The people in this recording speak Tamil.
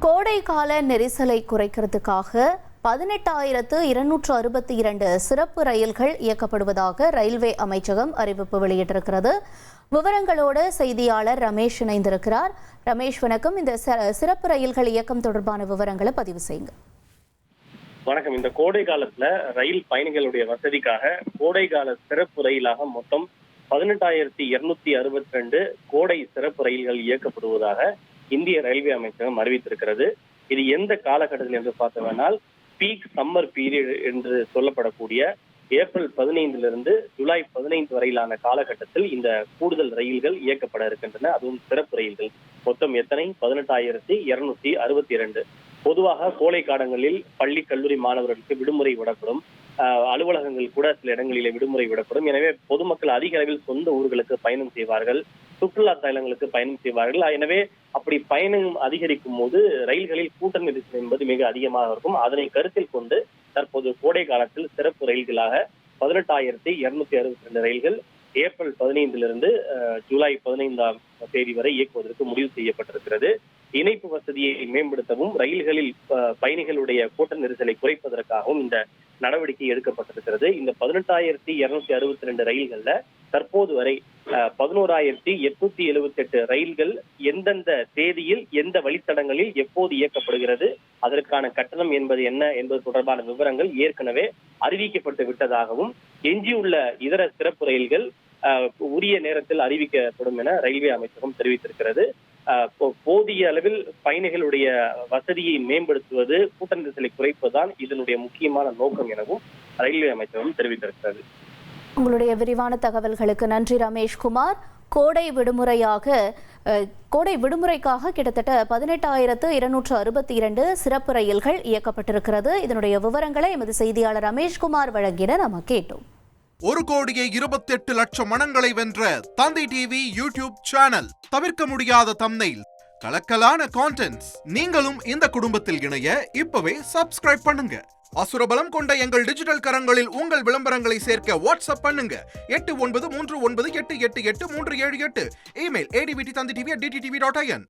கோடை கால நெரிசலை குறைக்கிறதுக்காக 18,262 சிறப்பு ரயில்கள் இயக்கப்படுவதாக ரயில்வே அமைச்சகம் அறிவிப்பு வெளியிட்டிருக்கிறது. விவரங்களோடு செய்தியாளர் ரமேஷ் இணைந்திருக்கிறார். ரமேஷ், வணக்கம். இந்த சிறப்பு ரயில்கள் இயக்கம் தொடர்பான விவரங்களை பதிவு செய்யுங்க. வணக்கம். இந்த கோடை காலத்துல ரயில் பயணிகளுடைய வசதிக்காக கோடை கால சிறப்பு ரயிலாக மொத்தம் 18,262 கோடை சிறப்பு ரயில்கள் இயக்கப்படுவதாக இந்திய ரயில்வே அமைச்சகம் அறிவித்திருக்கிறது. இது எந்த காலகட்டத்தில் என்று பார்த்தோம்னால் பீக் சம்மர் பீரியட் என்று சொல்லப்படக்கூடிய ஏப்ரல் 15 ஜூலை 15 வரையிலான காலகட்டத்தில் இந்த கூடுதல் ரயில்கள் இயக்கப்பட இருக்கின்றன. அதுவும் சிறப்பு ரயில்கள். மொத்தம் எத்தனை? 18,262. பொதுவாக கோடை காலங்களில் பள்ளி கல்லூரி மாணவர்களுக்கு விடுமுறை விடப்படும். அலுவலகங்கள் கூட சில இடங்களிலே விடுமுறை விடப்படும். எனவே பொதுமக்கள் அதிக அளவில் சொந்த ஊர்களுக்கு பயணம் செய்வார்கள், சுற்றுலா தலங்களுக்கு பயணம் செய்வார்கள். எனவே அப்படி பயணம் அதிகரிக்கும் போது ரயில்களில் கூட்ட நெரிசல் என்பது மிக அதிகமாக இருக்கும். அதனை கருத்தில் கொண்டு தற்போது கோடை காலத்தில் சிறப்பு ரயில்களாக 18,262 ரயில்கள் ஏப்ரல் 15 ஜூலை 15 வரை இயக்குவதற்கு முடிவு செய்யப்பட்டிருக்கிறது. இணைப்பு வசதியை மேம்படுத்தவும் ரயில்களில் பயணிகளுடைய கூட்ட நெரிசலை குறைப்பதற்காகவும் இந்த நடவடிக்கை எடுக்கப்பட்டிருக்கிறது. இந்த 18,262 ரயில்கள்ல தற்போது வரை 11,878 ரயில்கள் எந்தெந்த தேதியில் எந்த வழித்தடங்களில் எப்போது இயக்கப்படுகிறது, அதற்கான கட்டணம் என்பது என்ன என்பது தொடர்பான விவரங்கள் ஏற்கனவே அறிவிக்கப்பட்டு விட்டதாகவும், எஞ்சியுள்ள இதர சிறப்பு ரயில்கள் உரிய நேரத்தில் அறிவிக்கப்படும் என ரயில்வே அமைச்சகம் தெரிவித்திருக்கிறது. போதிய அளவில் பயணிகளுடைய வசதியை மேம்படுத்துவது, கூட்ட நெரிசலை குறைப்பதுதான் இதனுடைய முக்கியமான நோக்கம் எனவும் ரயில்வே அமைச்சகம் தெரிவித்திருக்கிறது. உங்களுடைய விரிவான தகவல்களுக்கு நன்றி ரமேஷ்குமார். கோடை விடுமுறைக்காக கிட்டத்தட்ட 18,262 சிறப்பு ரயில்கள் இயக்கப்பட்டிருக்கிறது. இதனுடைய விவரங்களை எமது செய்தியாளர் ரமேஷ்குமார் வழங்கிட நாம் கேட்டோம். 1,28,00,000 மனங்களை வென்ற தந்தி டிவி யூடியூப் சேனல். தவிர்க்க முடியாத தம்ப்நெயில், கலக்கலான கான்டென்ட்ஸ். நீங்களும் இந்த குடும்பத்தில் இணைய இப்பவே சப்ஸ்கிரைப் பண்ணுங்க. அசுரபலம் கொண்ட எங்கள் டிஜிட்டல் கரங்களில் உங்கள் விளம்பரங்களை சேர்க்க வாட்ஸ்அப் பண்ணுங்க. 8939888378. Email advtthanditv@dttv.in.